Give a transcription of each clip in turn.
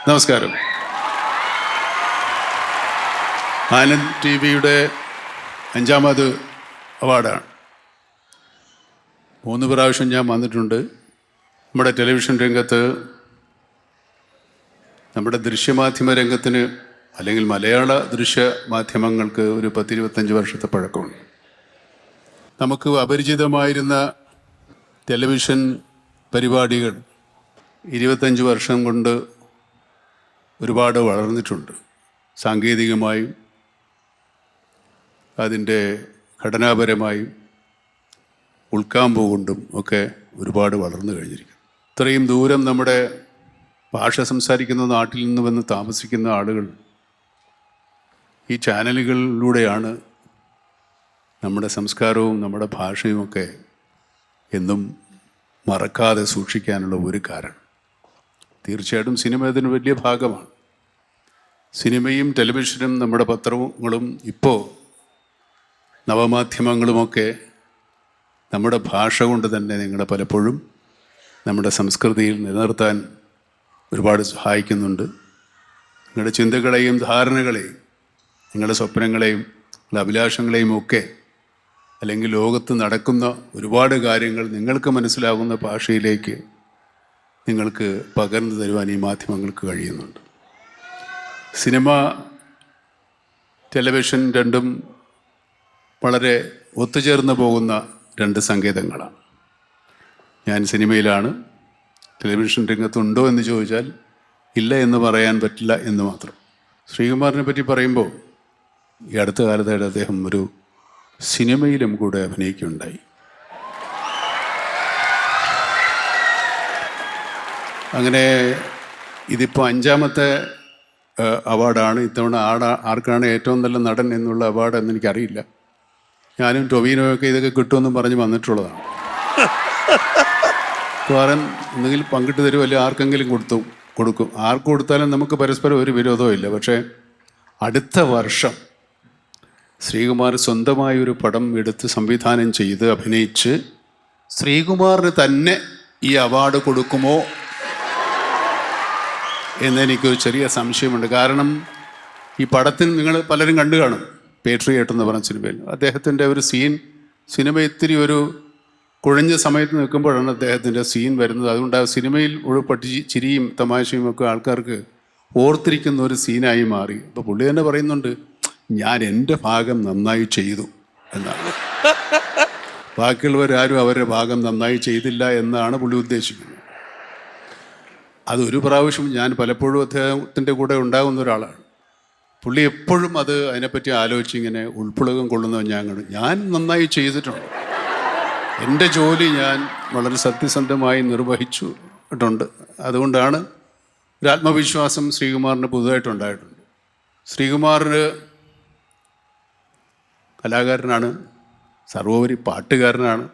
നമസ്കാരം. ആനന്ദ് ടി വിയുടെ 5ാമത് അവാർഡാണ്. 3 പ്രാവശ്യം ഞാൻ വന്നിട്ടുണ്ട്. നമ്മുടെ ടെലിവിഷൻ രംഗത്ത്, നമ്മുടെ ദൃശ്യമാധ്യമ രംഗത്തിന്, അല്ലെങ്കിൽ മലയാള ദൃശ്യ മാധ്യമങ്ങൾക്ക് ഒരു 10-25 വർഷത്തെ പഴക്കമുണ്ട്. നമുക്ക് അപരിചിതമായിരുന്ന ടെലിവിഷൻ പരിപാടികൾ 25 വർഷം കൊണ്ട് ഒരുപാട് വളർന്നിട്ടുണ്ട്. സാങ്കേതികമായും അതിൻ്റെ ഘടനാപരമായും ഉൾക്കാമ്പ് കൊണ്ടും ഒക്കെ ഒരുപാട് വളർന്നു കഴിഞ്ഞിരിക്കുന്നു. ഇത്രയും ദൂരം നമ്മുടെ ഭാഷ സംസാരിക്കുന്ന നാട്ടിൽ നിന്ന് വന്ന് താമസിക്കുന്ന ആളുകൾ ഈ ചാനലുകളിലൂടെയാണ് നമ്മുടെ സംസ്കാരവും നമ്മുടെ ഭാഷയുമൊക്കെ എന്നും മറക്കാതെ സൂക്ഷിക്കാനുള്ള ഒരു കാരണം. തീർച്ചയായിട്ടും സിനിമ ഇതിന് വലിയ ഭാഗമാണ്. സിനിമയും ടെലിവിഷനും നമ്മുടെ പത്രങ്ങളും ഇപ്പോൾ നവമാധ്യമങ്ങളുമൊക്കെ നമ്മുടെ ഭാഷ കൊണ്ട് തന്നെ നിങ്ങളെ പലപ്പോഴും നമ്മുടെ സംസ്കൃതിയിൽ നിലനിർത്താൻ ഒരുപാട് സഹായിക്കുന്നുണ്ട്. നിങ്ങളുടെ ചിന്തകളെയും ധാരണകളെയും നിങ്ങളുടെ സ്വപ്നങ്ങളെയും നിങ്ങളുടെ അഭിലാഷങ്ങളെയും ഒക്കെ, അല്ലെങ്കിൽ ലോകത്ത് നടക്കുന്ന ഒരുപാട് കാര്യങ്ങൾ നിങ്ങൾക്ക് മനസ്സിലാകുന്ന ഭാഷയിലേക്ക് നിങ്ങൾക്ക് പകർന്നു തരുവാൻ ഈ മാധ്യമങ്ങൾക്ക് കഴിയുന്നുണ്ട്. സിനിമ, ടെലിവിഷൻ രണ്ടും വളരെ ഒത്തുചേർന്ന് പോകുന്ന 2 സങ്കേതങ്ങളാണ്. ഞാൻ സിനിമയിലാണ്. ടെലിവിഷൻ രംഗത്തുണ്ടോ എന്ന് ചോദിച്ചാൽ ഇല്ല എന്ന് പറയാൻ പറ്റില്ല എന്ന് മാത്രം. ശ്രീകുമാറിനെ പറ്റി പറയുമ്പോൾ, ഈ അടുത്ത കാലത്തായിട്ട് അദ്ദേഹം ഒരു സിനിമയിലും കൂടെ അഭിനയിക്കുകയുണ്ടായി. അങ്ങനെ ഇതിപ്പോൾ 5ാമത്തെ അവാർഡാണ്. ഇത്തവണ ആർക്കാണ് ഏറ്റവും നല്ല നടൻ എന്നുള്ള അവാർഡ് എന്ന് എനിക്കറിയില്ല. ഞാനും ടൊവിനോയൊക്കെ ഇതൊക്കെ കിട്ടുമെന്നും പറഞ്ഞ് വന്നിട്ടുള്ളതാണ്. കാരണം എന്തെങ്കിലും പങ്കിട്ട് തരും, അല്ലെങ്കിൽ ആർക്കെങ്കിലും കൊടുക്കും. ആർക്ക് കൊടുത്താലും നമുക്ക് പരസ്പരം ഒരു വിരോധവും ഇല്ല. പക്ഷേ അടുത്ത വർഷം ശ്രീകുമാർ സ്വന്തമായൊരു പടം എടുത്ത് സംവിധാനം ചെയ്ത് അഭിനയിച്ച് ശ്രീകുമാറിന് തന്നെ ഈ അവാർഡ് കൊടുക്കുമോ എന്നെനിക്കൊരു ചെറിയ സംശയമുണ്ട്. കാരണം ഈ പടത്തിൽ നിങ്ങൾ പലരും കണ്ടു കാണും. പേട്രിയറ്റ് എന്ന് പറഞ്ഞ സിനിമയിൽ അദ്ദേഹത്തിൻ്റെ ഒരു സിനിമ ഇത്തിരി ഒരു കുഴഞ്ഞ സമയത്ത് നിൽക്കുമ്പോഴാണ് അദ്ദേഹത്തിൻ്റെ സീൻ വരുന്നത്. അതുകൊണ്ട് ആ സിനിമയിൽ ഉൾപ്പെട്ട് ചിരിയും തമാശയും ഒക്കെ ആൾക്കാർക്ക് ഓർത്തിരിക്കുന്ന ഒരു സീനായി മാറി. അപ്പോൾ പുള്ളി തന്നെ പറയുന്നുണ്ട്, ഞാൻ എൻ്റെ ഭാഗം നന്നായി ചെയ്തു എന്നാണ്. ബാക്കിയുള്ളവരാരും അവരുടെ ഭാഗം നന്നായി ചെയ്തില്ല എന്നാണ് പുള്ളി ഉദ്ദേശിക്കുന്നത്. അതൊരു പ്രാവശ്യം ഞാൻ പലപ്പോഴും അദ്ദേഹത്തിൻ്റെ കൂടെ ഉണ്ടാകുന്ന ഒരാളാണ്. പുള്ളി എപ്പോഴും അതിനെപ്പറ്റി ആലോചിച്ച് ഇങ്ങനെ ഉൾപ്പുളകം കൊള്ളുന്നത് ഞാൻ നന്നായി ചെയ്തിട്ടുണ്ട്. എൻ്റെ ജോലി ഞാൻ വളരെ സത്യസന്ധമായി നിർവഹിച്ചിട്ടുണ്ട്. അതുകൊണ്ടാണ് ഒരു ആത്മവിശ്വാസം ശ്രീകുമാറിന് പുതുതായിട്ടുണ്ടായിട്ടുണ്ട്. ശ്രീകുമാർ കലാകാരനാണ്, സർവോപരി പാട്ടുകാരനാണ്.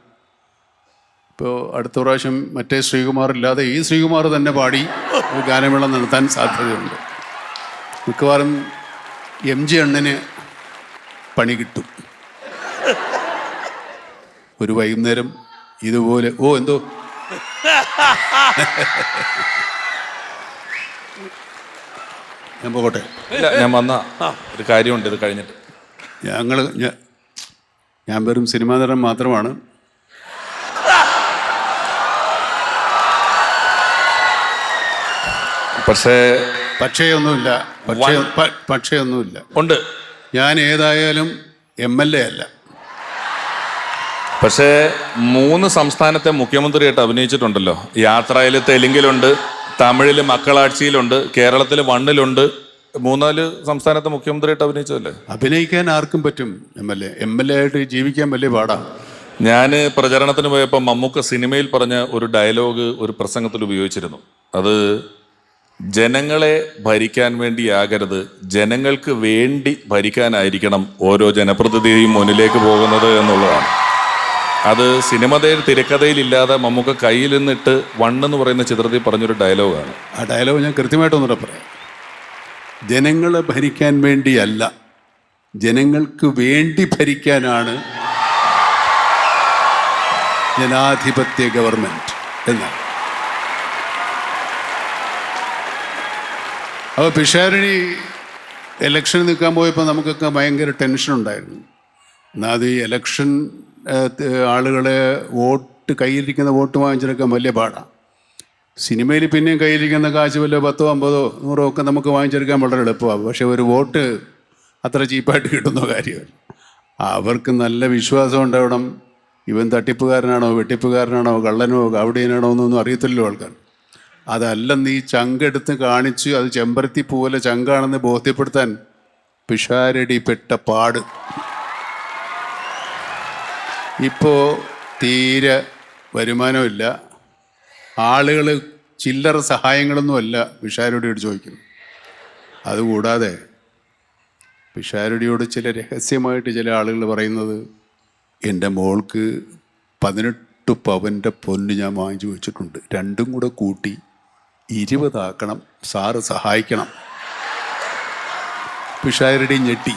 ഇപ്പോൾ അടുത്ത പ്രാവശ്യം മറ്റേ ശ്രീകുമാർ ഇല്ലാതെ ഈ ശ്രീകുമാർ തന്നെ പാടി ഒരു ഗാനമേള നടത്താൻ സാധ്യതയുണ്ട്. മിക്കവാറും MG അണ്ണന് പണി കിട്ടും. ഒരു വൈകുന്നേരം ഇതുപോലെ എന്തോ ഞാൻ പോകട്ടെ. ഞാൻ വന്ന ഒരു കാര്യമുണ്ട്. ഇത് കഴിഞ്ഞിട്ട് ഞാൻ വെറും സിനിമാ നടൻ മാത്രമാണ്. പക്ഷേ ഒന്നുമില്ല. ഉണ്ട്. ഞാൻ ഏതായാലും MLA അല്ല. പക്ഷേ 3 സംസ്ഥാനത്തെ മുഖ്യമന്ത്രിയായിട്ട് അഭിനയിച്ചിട്ടുണ്ടല്ലോ. യാത്രയിൽ തെലുങ്കിലുണ്ട്, തമിഴിൽ മക്കളാഴ്ചയിലുണ്ട്, കേരളത്തിൽ 1-ലുണ്ട്. 3-4 സംസ്ഥാനത്തെ മുഖ്യമന്ത്രിയായിട്ട് അഭിനയിച്ചതല്ലേ. അഭിനയിക്കാൻ ആർക്കും പറ്റും. MLA ആയിട്ട് ജീവിക്കാൻ വലിയ പാടാ. ഞാൻ പ്രചരണത്തിന് പോയപ്പോൾ മമ്മൂക്ക സിനിമയിൽ പറഞ്ഞ ഒരു ഡയലോഗ് ഒരു പ്രസംഗത്തിൽ ഉപയോഗിച്ചിരുന്നു. അത് ജനങ്ങളെ ഭരിക്കാൻ വേണ്ടിയാകരുത്, ജനങ്ങൾക്ക് വേണ്ടി ഭരിക്കാനായിരിക്കണം ഓരോ ജനപ്രതിനിധിയും മുന്നിലേക്ക് പോകുന്നത് എന്നുള്ളതാണ്. അത് സിനിമയുടെ തിരക്കഥയിലില്ലാതെ മമ്മൂക്ക കയ്യിൽ നിന്നിട്ട് 1 എന്ന് പറയുന്ന ചിത്രത്തിൽ പറഞ്ഞൊരു ഡയലോഗാണ്. ആ ഡയലോഗ് ഞാൻ കൃത്യമായിട്ടൊന്നുകൂടെ പറയാം. ജനങ്ങളെ ഭരിക്കാൻ വേണ്ടിയല്ല, ജനങ്ങൾക്ക് വേണ്ടി ഭരിക്കാനാണ് ജനാധിപത്യ ഗവൺമെൻറ് എന്നാണ്. അപ്പോൾ പിഷാരടി ഇലക്ഷൻ നിൽക്കാൻ പോയപ്പോൾ നമുക്കൊക്കെ ഭയങ്കര ടെൻഷനുണ്ടായിരുന്നു. എന്നാൽ അത് ഈ ഇലക്ഷൻ ആളുകളെ വോട്ട് കയ്യിലിരിക്കുന്ന വോട്ട് വാങ്ങിച്ചെടുക്കാൻ വലിയ പാടാണ്. സിനിമയിൽ പിന്നെയും കയ്യിലിരിക്കുന്ന കാശ് വല്ല 10, 50, 100 ഒക്കെ നമുക്ക് വാങ്ങിച്ചെടുക്കാൻ വളരെ എളുപ്പമാണ്. പക്ഷേ ഒരു വോട്ട് അത്ര ചീപ്പായിട്ട് കിട്ടുന്ന കാര്യമല്ല. അവർക്ക് നല്ല വിശ്വാസം ഉണ്ടാവണം. ഇവൻ തട്ടിപ്പുകാരനാണോ, വെട്ടിപ്പുകാരനാണോ, കള്ളനോ, ഗൗഡിയനാണോ എന്നൊന്നും അറിയത്തില്ലല്ലോ ആൾക്കാർ. അതല്ലെന്ന് ഈ ചങ്കെടുത്ത് കാണിച്ച് അത് ചെമ്പരത്തി പോലെ ചങ്കാണെന്ന് ബോധ്യപ്പെടുത്താൻ പിഷാരടി പെട്ട പാട്. ഇപ്പോൾ തീരെ വരുമാനമില്ല. ആളുകൾ ചില്ലറ സഹായങ്ങളൊന്നുമല്ല പിഷാരടിയോട് ചോദിക്കുന്നു. അതുകൂടാതെ പിഷാരടിയോട് ചില രഹസ്യമായിട്ട് ചില ആളുകൾ പറയുന്നത്, എൻ്റെ മോൾക്ക് 18 പവൻ്റെ പൊന്ന് ഞാൻ വാങ്ങിച്ചു വെച്ചിട്ടുണ്ട്, 2ഉം കൂടെ കൂട്ടി 20 ആക്കണം, സാറ് സഹായിക്കണം. പിഷാരടി ഞെട്ടി.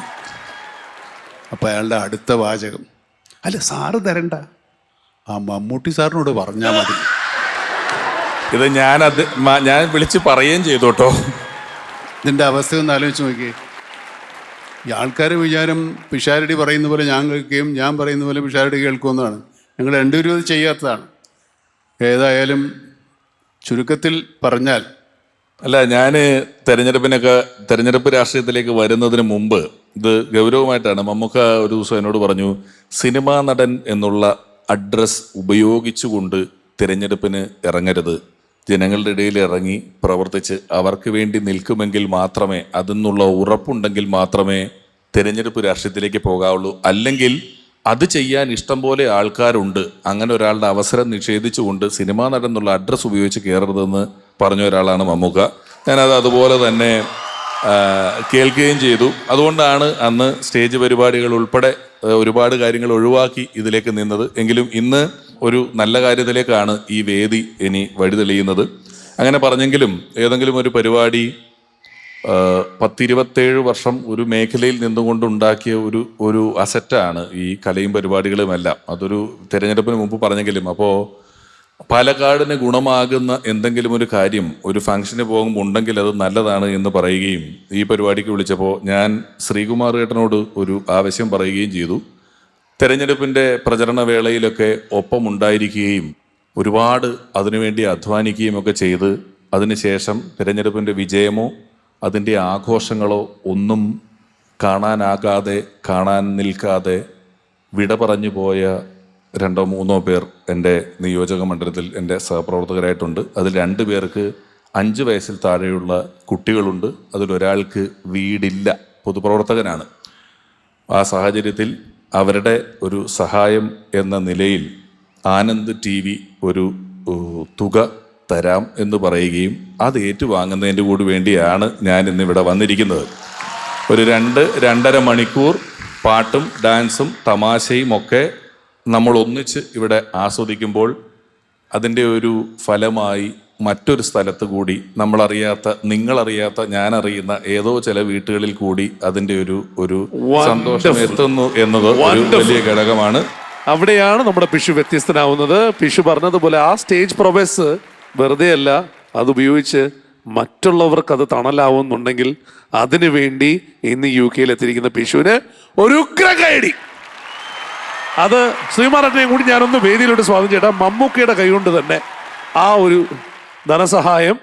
അപ്പം അയാളുടെ അടുത്ത വാചകം, അല്ല സാറ് തരണ്ട, ആ മമ്മൂട്ടി സാറിനോട് പറഞ്ഞാൽ മതി. ഇത് ഞാൻ വിളിച്ച് പറയുകയും ചെയ്തു കേട്ടോ. ഇതിൻ്റെ അവസ്ഥ ഒന്ന് ആലോചിച്ച് നോക്കിയേ. ഈ ആൾക്കാർ വിചാരം പിഷാരടി പറയുന്ന പോലെ ഞാൻ കേൾക്കുകയും ഞാൻ പറയുന്ന പോലെ പിഷാരടി കേൾക്കുമെന്നാണ്. ഞങ്ങൾ രണ്ടുപേരും അത് ചെയ്യാത്തതാണ്. ഏതായാലും ചുരുക്കത്തിൽ പറഞ്ഞാൽ, അല്ല, ഞാൻ തെരഞ്ഞെടുപ്പ് രാഷ്ട്രീയത്തിലേക്ക് വരുന്നതിന് മുമ്പ് ഇത് ഗൗരവമായിട്ടാണ്. മമ്മൂക്ക ഒരു ദിവസം എന്നോട് പറഞ്ഞു, സിനിമാ നടൻ എന്നുള്ള അഡ്രസ് ഉപയോഗിച്ചുകൊണ്ട് തിരഞ്ഞെടുപ്പിന് ഇറങ്ങരുത്. ജനങ്ങളുടെ ഇടയിൽ ഇറങ്ങി പ്രവർത്തിച്ച് അവർക്ക് വേണ്ടി നിൽക്കുമെങ്കിൽ മാത്രമേ, അതിനുള്ള ഉറപ്പുണ്ടെങ്കിൽ മാത്രമേ തിരഞ്ഞെടുപ്പ് രാഷ്ട്രീയത്തിലേക്ക് പോകാവുള്ളൂ. അല്ലെങ്കിൽ അത് ചെയ്യാൻ ഇഷ്ടം പോലെ ആൾക്കാരുണ്ട്. അങ്ങനെ ഒരാളുടെ അവസരം നിഷേധിച്ചുകൊണ്ട് സിനിമാ നടൻ എന്നുള്ള അഡ്രസ്സ് ഉപയോഗിച്ച് കയറരുതെന്ന് പറഞ്ഞ ഒരാളാണ് മമ്മൂക്ക. ഞാനത് അതുപോലെ തന്നെ കേൾക്കുകയും ചെയ്തു. അതുകൊണ്ടാണ് അന്ന് സ്റ്റേജ് പരിപാടികൾ ഉൾപ്പെടെ ഒരുപാട് കാര്യങ്ങൾ ഒഴിവാക്കി ഇതിലേക്ക് നിന്നത്. എങ്കിലും ഇന്ന് ഒരു നല്ല കാര്യത്തിലേക്കാണ് ഈ വേദി ഇനി വഴിതെളിയുന്നത്. അങ്ങനെ പറഞ്ഞെങ്കിലും ഏതെങ്കിലും ഒരു പരിപാടി 10-27 വർഷം ഒരു മേഖലയിൽ നിന്നുകൊണ്ടുണ്ടാക്കിയ ഒരു അസറ്റാണ് ഈ കലയും പരിപാടികളുമെല്ലാം. അതൊരു തിരഞ്ഞെടുപ്പിന് മുമ്പ് പറഞ്ഞെങ്കിലും, അപ്പോൾ പാലക്കാടിന് ഗുണമാകുന്ന എന്തെങ്കിലും ഒരു കാര്യം ഒരു ഫംഗ്ഷന് പോകുമ്പോൾ ഉണ്ടെങ്കിൽ അത് നല്ലതാണ് എന്ന് പറയുകയും ഈ പരിപാടിക്ക് വിളിച്ചപ്പോൾ ഞാൻ ശ്രീകുമാർ ഏട്ടനോട് ഒരു ആവശ്യം പറയുകയും ചെയ്തു. തെരഞ്ഞെടുപ്പിൻ്റെ പ്രചരണ വേളയിലൊക്കെ ഒപ്പമുണ്ടായിരിക്കുകയും ഒരുപാട് അതിനുവേണ്ടി അധ്വാനിക്കുകയും ഒക്കെ ചെയ്ത് അതിനുശേഷം തിരഞ്ഞെടുപ്പിൻ്റെ വിജയമോ അതിൻ്റെ ആഘോഷങ്ങളോ ഒന്നും കാണാനാകാതെ, കാണാൻ നിൽക്കാതെ വിട പറഞ്ഞു പോയ 2-3 പേർ എൻ്റെ നിയോജക മണ്ഡലത്തിൽ എൻ്റെ സഹപ്രവർത്തകരായിട്ടുണ്ട്. അതിൽ 2 പേർക്ക് 5 വയസ്സിൽ താഴെയുള്ള കുട്ടികളുണ്ട്. അതിലൊരാൾക്ക് വീടില്ല, പൊതുപ്രവർത്തകനാണ്. ആ സാഹചര്യത്തിൽ അവരുടെ ഒരു സഹായം എന്ന നിലയിൽ ആനന്ദ് TV ഒരു തുക തരാം എന്ന് പറയുകയും അത് ഏറ്റുവാങ്ങുന്നതിൻ്റെ കൂടി വേണ്ടിയാണ് ഞാൻ ഇന്നിവിടെ വന്നിരിക്കുന്നത്. ഒരു 2-2.5 മണിക്കൂർ പാട്ടും ഡാൻസും തമാശയും ഒക്കെ നമ്മൾ ഒന്നിച്ച് ഇവിടെ ആസ്വദിക്കുമ്പോൾ അതിൻ്റെ ഒരു ഫലമായി മറ്റൊരു സ്ഥലത്ത് കൂടി നമ്മളറിയാത്ത, നിങ്ങളറിയാത്ത, ഞാനറിയുന്ന ഏതോ ചില വീട്ടുകളിൽ കൂടി അതിൻ്റെ ഒരു സന്തോഷം എത്തുന്നു എന്നത് ഒരു വലിയ ഘടകമാണ്. അവിടെയാണ് നമ്മുടെ പിഷു വ്യത്യസ്തനാവുന്നത്. പിഷു പറഞ്ഞതുപോലെ ആ സ്റ്റേജ് പ്രൊവൈസ് വെറുതെ അല്ല, അതുപയോഗിച്ച് മറ്റുള്ളവർക്ക് അത് തണലാവുന്നുണ്ടെങ്കിൽ അതിനു വേണ്ടി ഇന്ന് UK എത്തിയിരിക്കുന്ന പിഷുവിന് ഒരു ഉഗ്രകൈഡി. അത് ശ്രീമാരേട്ടനെയും കൂടി ഞാനൊന്ന് വേദിയിലോട്ട് സ്വാഗതം ചെയ്യട്ടെ. മമ്മൂക്കയുടെ കൈകൊണ്ട് തന്നെ ആ ഒരു ധനസഹായം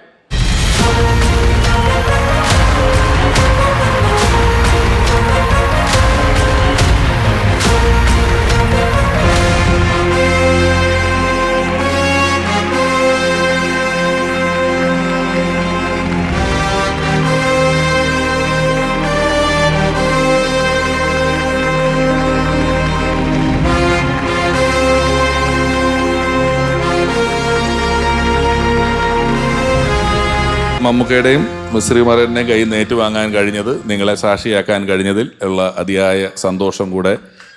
മമ്മൂക്കയുടെയും ശ്രീമാരേട്ടൻ്റെയും കയ്യിൽ നിന്ന് ഏറ്റുവാങ്ങാൻ കഴിഞ്ഞത്, നിങ്ങളെ സാക്ഷിയാക്കാൻ കഴിഞ്ഞതിൽ ഉള്ള അതിയായ സന്തോഷം കൂടെ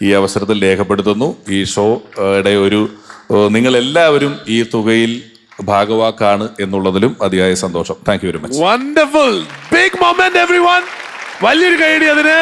ഈ അവസരത്തിൽ രേഖപ്പെടുത്തുന്നു. ഈ ഷോയുടെ നിങ്ങളെല്ലാവരും ഈ തുകയിൽ ഭാഗവാക്കാണ് എന്നുള്ളതിലും അതിയായ സന്തോഷം. Thank you very much. Wonderful, big moment everyone. വലിയൊരു കൈയടി അതിന്.